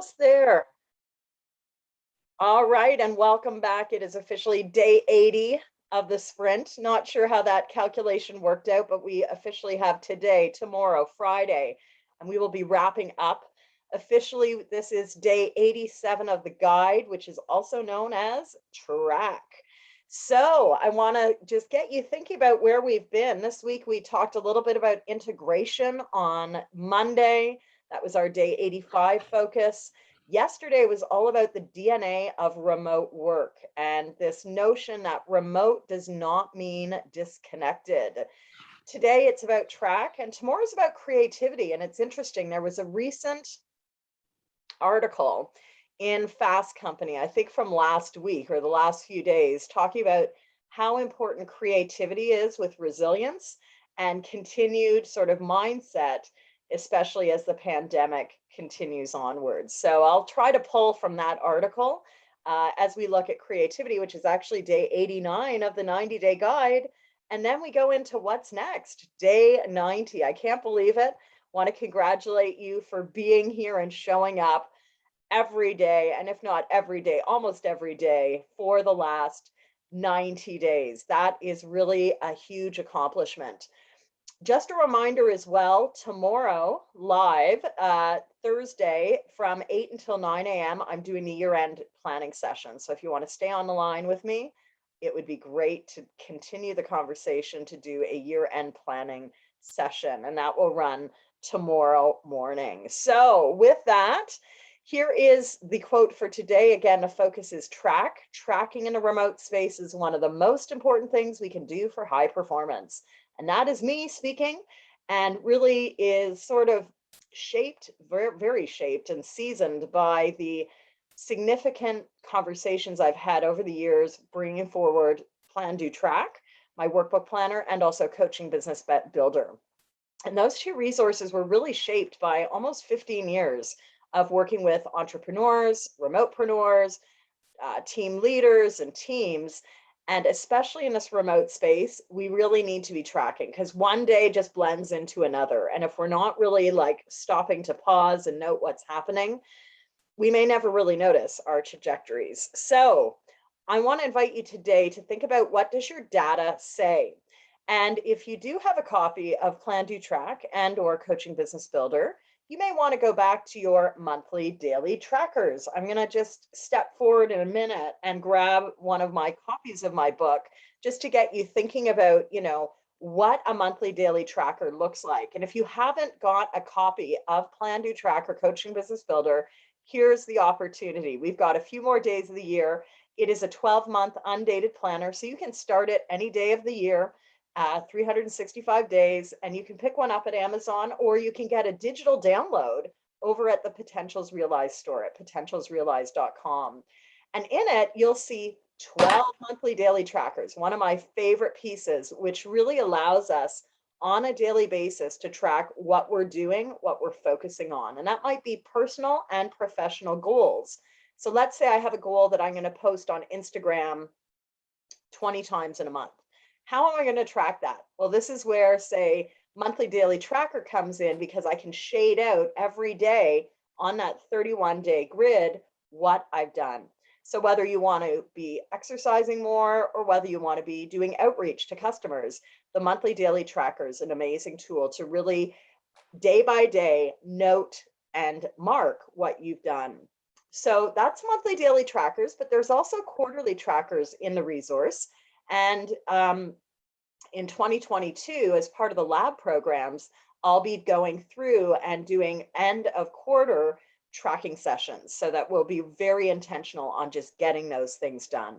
Almost there. All right, and welcome back. It is officially day 80 of the sprint. Not sure how that calculation worked out, but we officially have today, tomorrow, Friday, and we will be wrapping up. Officially, this is day 87 of the guide, which is also known as track. So I want to just get you thinking about where we've been. This week, we talked a little bit about integration on Monday. That was our day 85 focus. Yesterday was all about the DNA of remote work and this notion that remote does not mean disconnected. Today it's about track, and tomorrow is about creativity. And it's interesting, there was a recent article in Fast Company, I think from last week or the last few days, talking about how important creativity is with resilience and continued sort of mindset, especially as the pandemic continues onwards. So I'll try to pull from that article as we look at creativity, which is actually day 89 of the 90-day guide. And then we go into what's next, day 90. I can't believe it. Want to congratulate you for being here and showing up every day, and if not every day, almost every day for the last 90 days. That is really a huge accomplishment. Just a reminder as well, tomorrow live, Thursday from 8 until 9 a.m., I'm doing the year-end planning session. So if you want to stay on the line with me, it would be great to continue the conversation to do a year-end planning session, and that will run tomorrow morning. So with that, here is the quote for today. Again, the focus is track. Tracking in a remote space is one of the most important things we can do for high performance. And that is me speaking, and really is sort of shaped, very, very shaped and seasoned by the significant conversations I've had over the years, bringing forward Plan, Do, Track, my workbook planner, and also Coaching Business Builder. And those two resources were really shaped by almost 15 years of working with entrepreneurs, remotepreneurs, team leaders, and teams. And especially in this remote space, we really need to be tracking, because one day just blends into another. And if we're not really like stopping to pause and note what's happening, we may never really notice our trajectories. So I want to invite you today to think about, what does your data say? And if you do have a copy of Plan, Do, Track and or Coaching Business Builder, you may want to go back to your monthly daily trackers. I'm going to just step forward in a minute and grab one of my copies of my book, just to get you thinking about, what a monthly daily tracker looks like. And if you haven't got a copy of Plan, Do, Track or Coaching Business Builder, here's the opportunity. We've got a few more days of the year. It is a 12-month undated planner, so you can start it any day of the year. 365 days, and you can pick one up at Amazon, or you can get a digital download over at the Potentials Realized store at potentialsrealized.com. And in it, you'll see 12 monthly daily trackers, one of my favorite pieces, which really allows us on a daily basis to track what we're doing, what we're focusing on. And that might be personal and professional goals. So let's say I have a goal that I'm going to post on Instagram 20 times in a month. How am I going to track that? Well, this is where, say, monthly daily tracker comes in, because I can shade out every day on that 31-day grid what I've done. So whether you want to be exercising more or whether you want to be doing outreach to customers, the monthly daily tracker is an amazing tool to really day by day note and mark what you've done. So that's monthly daily trackers, but there's also quarterly trackers in the resource. And in 2022, as part of the lab programs, I'll be going through and doing end of quarter tracking sessions, so that we'll be very intentional on just getting those things done.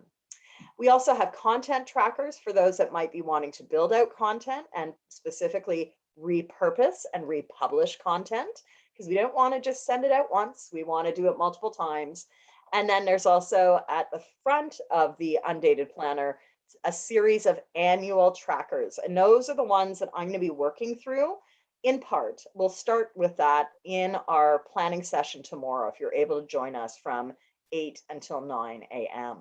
We also have content trackers for those that might be wanting to build out content and specifically repurpose and republish content, because we don't want to just send it out once. We want to do it multiple times. And then there's also, at the front of the Undated Planner, a series of annual trackers. And those are the ones that I'm going to be working through in part. We'll start with that in our planning session tomorrow, if you're able to join us from 8 until 9 a.m.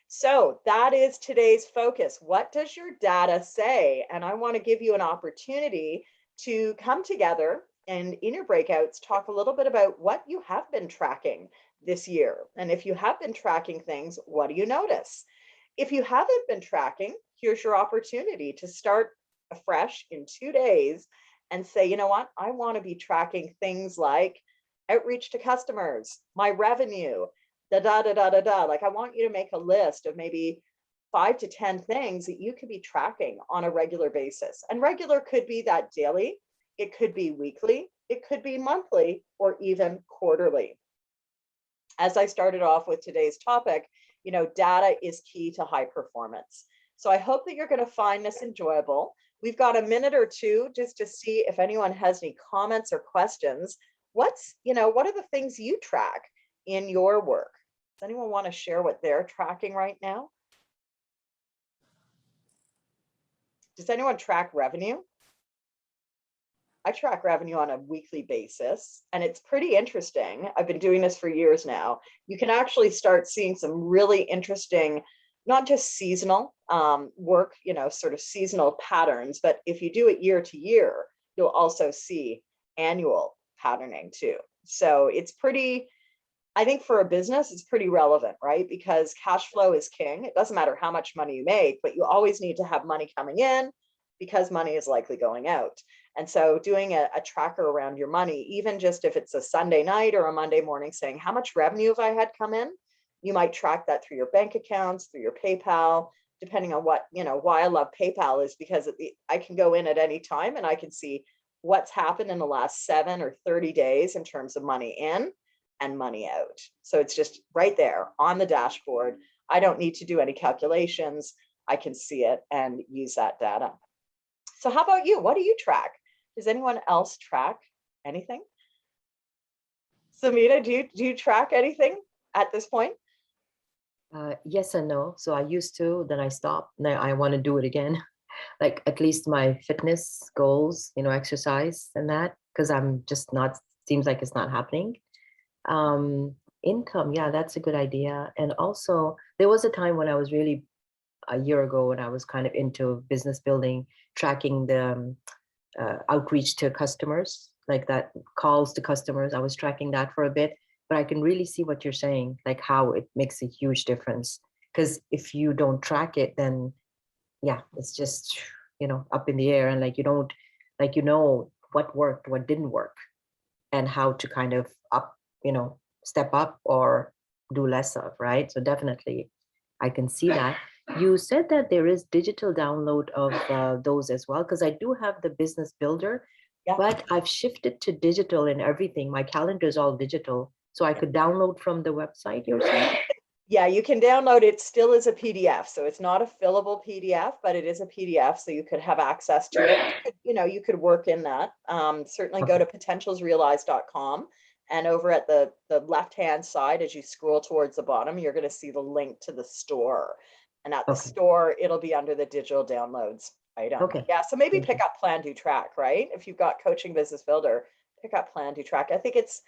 So that is today's focus. What does your data say? And I want to give you an opportunity to come together And in your breakouts, talk a little bit about what you have been tracking this year. And if you have been tracking things, what do you notice? If you haven't been tracking, here's your opportunity to start afresh in 2 days and say, you know what, I want to be tracking things like outreach to customers, my revenue, da da da da da da. Like, I want you to make a list of maybe 5 to 10 things that you could be tracking on a regular basis. And regular could be that daily, it could be weekly, it could be monthly, or even quarterly. As I started off with today's topic, data is key to high performance. So I hope that you're going to find this enjoyable. We've got a minute or two just to see if anyone has any comments or questions. What are the things you track in your work? Does anyone want to share what they're tracking right now? Does anyone track revenue? I track revenue on a weekly basis, and it's pretty interesting. I've been doing this for years now. You can actually start seeing some really interesting, not just seasonal work, sort of seasonal patterns, but if you do it year to year, you'll also see annual patterning too. So it's pretty, I think for a business, it's pretty relevant, right? Because cash flow is king. It doesn't matter how much money you make, but you always need to have money coming in because money is likely going out. And so doing a tracker around your money, even just if it's a Sunday night or a Monday morning, saying how much revenue have I had come in, you might track that through your bank accounts, through your PayPal, depending on what, why I love PayPal is because I can go in at any time and I can see what's happened in the last 7 or 30 days in terms of money in and money out. So it's just right there on the dashboard. I don't need to do any calculations. I can see it and use that data. So how about you? What do you track? Does anyone else track anything? Samita, do you track anything at this point? Yes and no. So I used to, then I stopped. Now I want to do it again. Like at least my fitness goals, exercise and that, because I'm just not, seems like it's not happening. Income, yeah, that's a good idea. And also there was a time when I was really, a year ago, when I was kind of into business building, tracking the outreach to customers, like that calls to customers. I was tracking that for a bit, but I can really see what you're saying, like how it makes a huge difference. Because if you don't track it, then yeah, it's just, up in the air, and like you don't, like, what worked, what didn't work, and how to kind of step up or do less of, right? So definitely I can see that. You said that there is digital download of those as well, because I do have the business builder, Yeah. but I've shifted to digital and everything. My calendar is all digital, so I could download from the website, you're saying? Yeah, you can download it still as a PDF. So it's not a fillable PDF, but it is a PDF. So you could have access to it. You could work in that. Certainly go to potentialsrealized.com. And over at the left-hand side, as you scroll towards the bottom, you're going to see the link to the store. And at the store, it'll be under the digital downloads item. Okay. Yeah, so maybe pick up Plan, Do, Track, right? If you've got Coaching Business Builder, pick up Plan, Do, Track. I think it's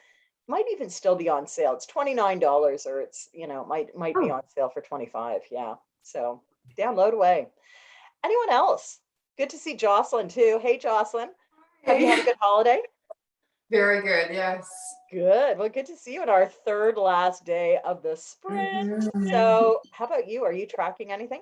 might even still be on sale. It's $29, or it's, might be on sale for 25. Yeah. So download away. Anyone else? Good to see Jocelyn too. Hey, Jocelyn. Have you had a good holiday? Very good, yes. Good. Well, good to see you on our third last day of the sprint. So how about you? Are you tracking anything?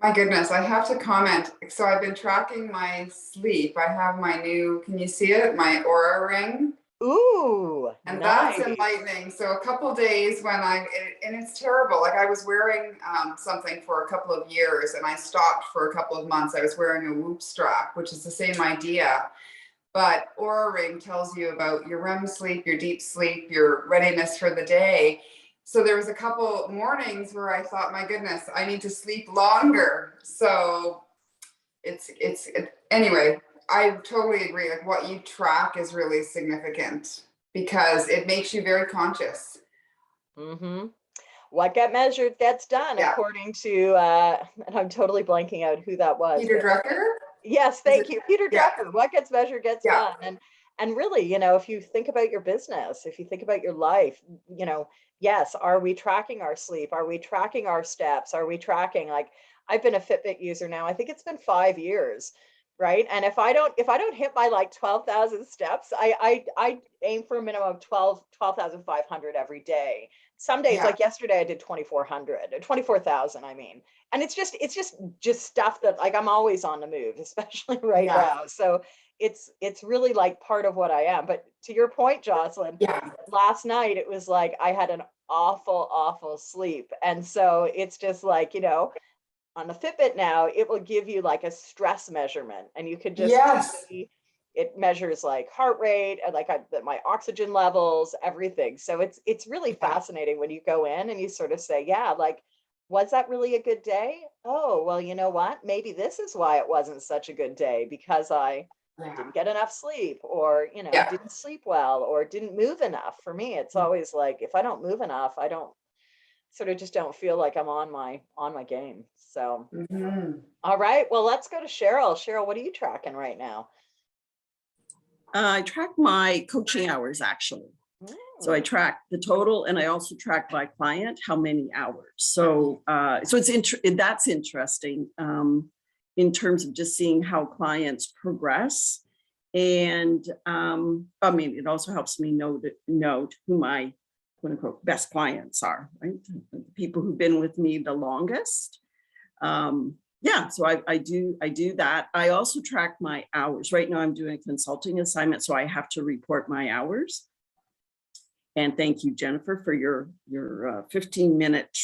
My goodness, I have to comment. So I've been tracking my sleep. I have my new, can you see it? My Aura ring. Ooh, and nice. That's enlightening. So a couple days when and it's terrible. Like I was wearing something for a couple of years and I stopped for a couple of months. I was wearing a Whoop strap, which is the same idea. But Aura Ring tells you about your REM sleep, your deep sleep, your readiness for the day. So there was a couple mornings where I thought, my goodness, I need to sleep longer. So anyway, I totally agree. Like what you track is really significant because it makes you very conscious. Mm-hmm. What get measured gets done, according to, and I'm totally blanking out who that was. Peter Drucker? Yes, thank you. Peter Drucker. What gets measured gets done. And really, if you think about your business, if you think about your life, yes, are we tracking our sleep? Are we tracking our steps? Are we tracking, like, I've been a Fitbit user now, I think it's been 5 years. right? And if I don't hit my like 12,000 steps, I aim for a minimum of 12,500 every day. Some days, Yeah. like yesterday, I did 2,400 or 24,000, I mean. And it's just stuff that like I'm always on the move, especially right Yeah. now. So it's really like part of what I am. But to your point, Jocelyn, Yeah. last night it was like I had an awful sleep. And so it's just like, on the Fitbit now, it will give you like a stress measurement, and you could just Yes. see it measures like heart rate and like my oxygen levels, everything. So it's really Yeah. fascinating when you go in and you sort of say, yeah, like, was that really a good day? Oh, well, you know what? Maybe this is why it wasn't such a good day, because I Yeah. didn't get enough sleep, or, Yeah. didn't sleep well, or didn't move enough. For me, it's always like, if I don't move enough, I don't just don't feel like I'm on my game. So, Mhm. all right, well, let's go to Cheryl. Cheryl, what are you tracking right now? I track my coaching hours actually. So I Mm, track the total, and I also track by client how many hours. So that's interesting in terms of just seeing how clients progress. And I mean, it also helps me note who my quote unquote best clients are, right? The people who've been with me the longest. Yeah, so I do that. I also track my hours. Right now I'm doing a consulting assignment, so I have to report my hours. And thank you, Jennifer, for your 15-minute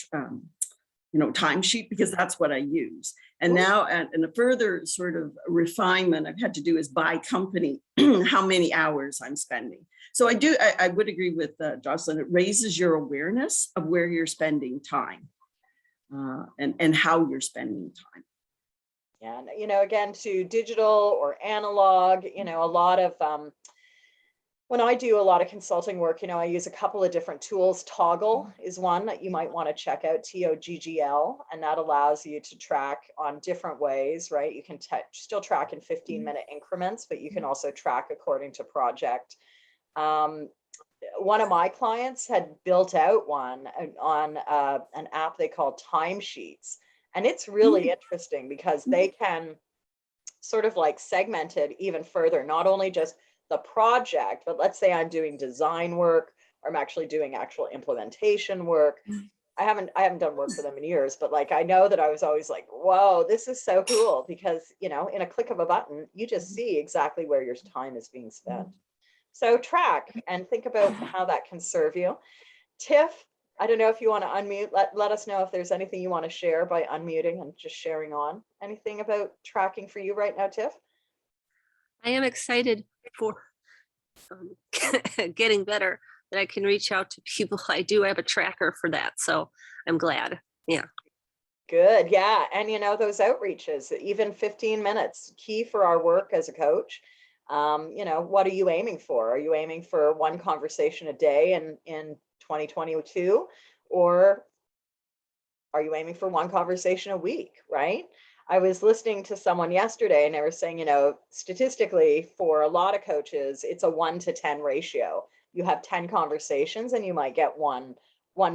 timesheet, because that's what I use. And now, and a further sort of refinement I've had to do is by company how many hours I'm spending. So I would agree with Jocelyn. It raises your awareness of where you're spending time and how you're spending time. Yeah, again, to digital or analog, a lot of when I do a lot of consulting work, I use a couple of different tools. Toggle is one that you might want to check out, TOGGL, and that allows you to track on different ways, right? You can still track in 15-minute increments, but you can also track according to project. One of my clients had built out one on an app they call Timesheets, and it's really interesting because they can sort of like segment it even further, not only just the project, but let's say I'm doing design work, or I'm actually doing actual implementation work. I haven't done work for them in years, but like I know that I was always like, whoa, this is so cool, because in a click of a button, you just see exactly where your time is being spent. So track and think about how that can serve you. Tiff, I don't know if you want to unmute. Let us know if there's anything you want to share by unmuting and just sharing on. Anything about tracking for you right now, Tiff? I am excited for getting better, that I can reach out to people. I do have a tracker for that, so I'm glad. Yeah. Good. Yeah. And those outreaches, even 15 minutes, key for our work as a coach. What are you aiming for? Are you aiming for one conversation a day in 2022? Or are you aiming for one conversation a week, right? I was listening to someone yesterday and they were saying, statistically for a lot of coaches, it's a 1-to-10 ratio. You have 10 conversations and you might get one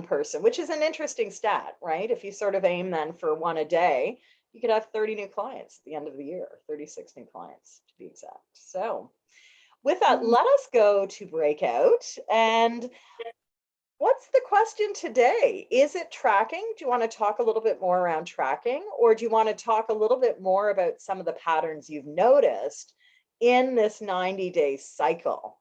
person, which is an interesting stat, right? If you sort of aim then for one a day, you could have 30 new clients at the end of the year, 36 new clients to be exact. So with that, let us go to breakout. And what's the question today? Is it tracking? Do you want to talk a little bit more around tracking, or do you want to talk a little bit more about some of the patterns you've noticed in this 90-day cycle?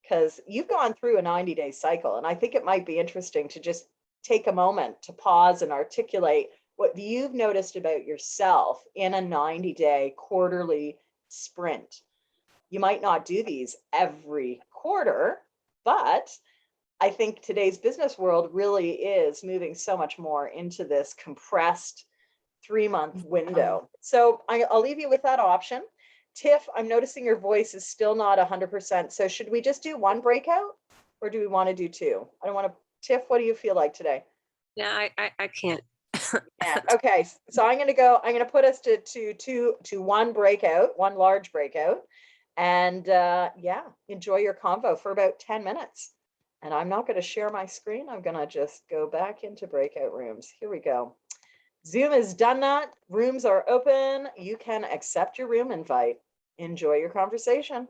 Because you've gone through a 90-day cycle, and I think it might be interesting to just take a moment to pause and articulate what you've noticed about yourself in a 90-day quarterly sprint. You might not do these every quarter, but I think today's business world really is moving so much more into this compressed 3-month window. So I'll leave you with that option. Tiff, I'm noticing your voice is still not 100%. So should we just do one breakout, or do we want to do two? I don't want to. Tiff, what do you feel like today? Yeah, I can't. Yeah. Okay. So I'm going to put us to one breakout, one large breakout. And yeah, enjoy your convo for about 10 minutes. And I'm not going to share my screen. I'm going to just go back into breakout rooms. Here we go. Zoom has done that. Rooms are open. You can accept your room invite. Enjoy your conversation.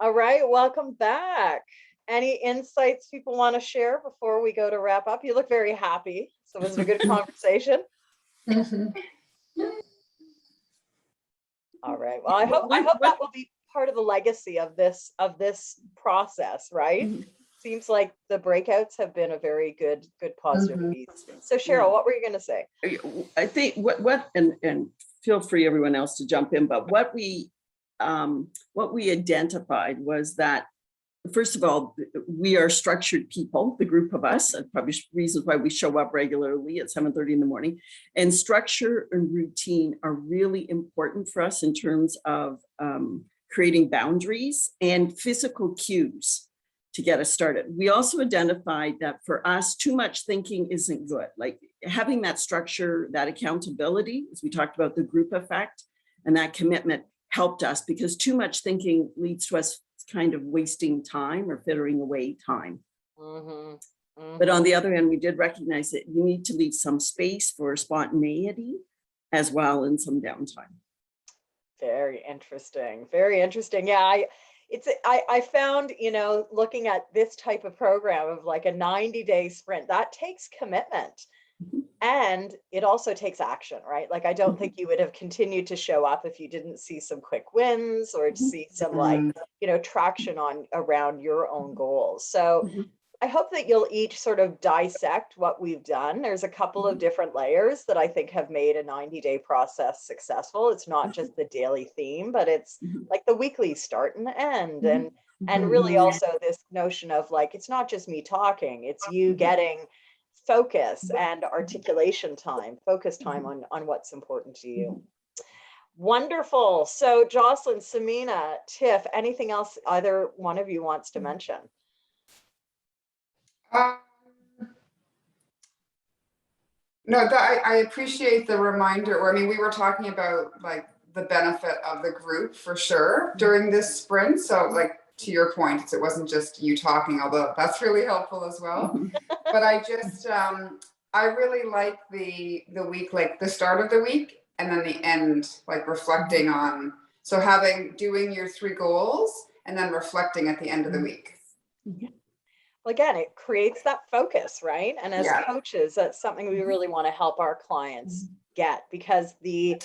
All right, welcome back. Any insights people want to share before we go to wrap up? You look very happy. So was it a good conversation? Mhm. All right. Well, I hope that will be part of the legacy of this process, right? Mhm. Seems like the breakouts have been a very good positive Mhm. piece. So Cheryl, what were you going to say? I think what and feel free everyone else to jump in, but what we identified was that, first of all, we are structured people, the group of us, and probably reasons why we show up regularly at 7:30 in the morning. And structure and routine are really important for us in terms of creating boundaries and physical cues to get us started. We also identified that for us, too much thinking isn't good. Like having that structure, that accountability, as we talked about the group effect, and that commitment helped us, because too much thinking leads to us kind of wasting time or fittering away time. But on the other hand, we did recognize that you need to leave some space for spontaneity as well, and some downtime. Very interesting. Very interesting. Yeah, I found, looking at this type of program of like a 90-day sprint, that takes commitment. Mhm. And it also takes action, right? Like, I don't think you would have continued to show up if you didn't see some quick wins or see some traction around your own goals. So Mhm. I hope that you'll each sort of dissect what we've done. There's a couple of different layers that I think have made a 90-day process successful. It's not just the daily theme, but it's Mhm. like the weekly start and end. Mhm. And really also this notion of like, it's not just me talking, it's you getting focus and articulation time, focus time on what's important to you. Wonderful. So Jocelyn, Samina, Tiff, anything else either one of you wants to mention? No, I appreciate the reminder. Or, I mean, we were talking about like the benefit of the group for sure during this sprint. So, like to your point, it wasn't just you talking, although that's really helpful as well. Mhm. But I just I really like the week, like the start of the week and then the end, like reflecting on. So doing your 3 goals and then reflecting at the end of the week. Well, again, it creates that focus, right? And as Yeah. coaches, that's something we really want to help our clients get, because the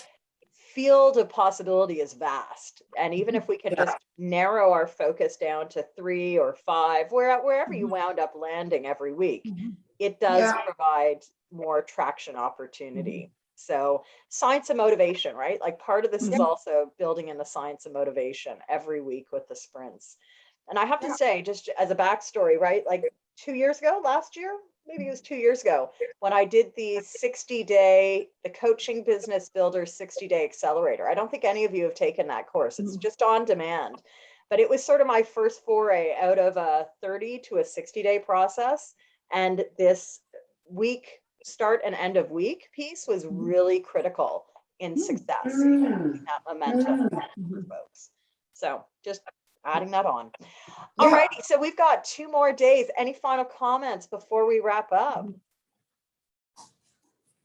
field of possibility is vast. And even if we can just narrow our focus down to 3 or 5, wherever you wound up landing every week, it does Yeah. provide more traction opportunity. So science and motivation, right? Like part of this is also building in the science and motivation every week with the sprints. And I have to say, just as a backstory, right? Like 2 years ago, last year, maybe it was 2 years ago, when I did the Coaching Business Builder 60-day accelerator. I don't think any of you have taken that course. It's just on demand. But it was sort of my first foray out of a 30 to a 60-day process. And this week start and end of week piece was really critical in success, that momentum for folks. So just adding that on. All righty, so we've got 2 more days. Any final comments before we wrap up?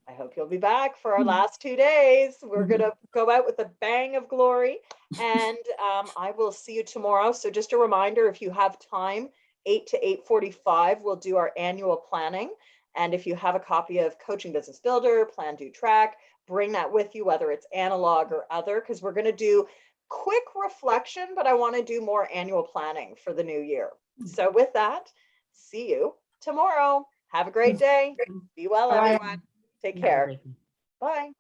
I hope you'll be back for our last 2 days. We're going to go out with a bang of glory, and I will see you tomorrow. So just a reminder, if you have time, 8 to 8:45, we'll do our annual planning. And if you have a copy of Coaching Business Builder, Plan, Do, Track, bring that with you, whether it's analog or other, because we're going to do quick reflection, but I want to do more annual planning for the new year. So with that, see you tomorrow. Have a great day. Be well, everyone. Take care. Bye.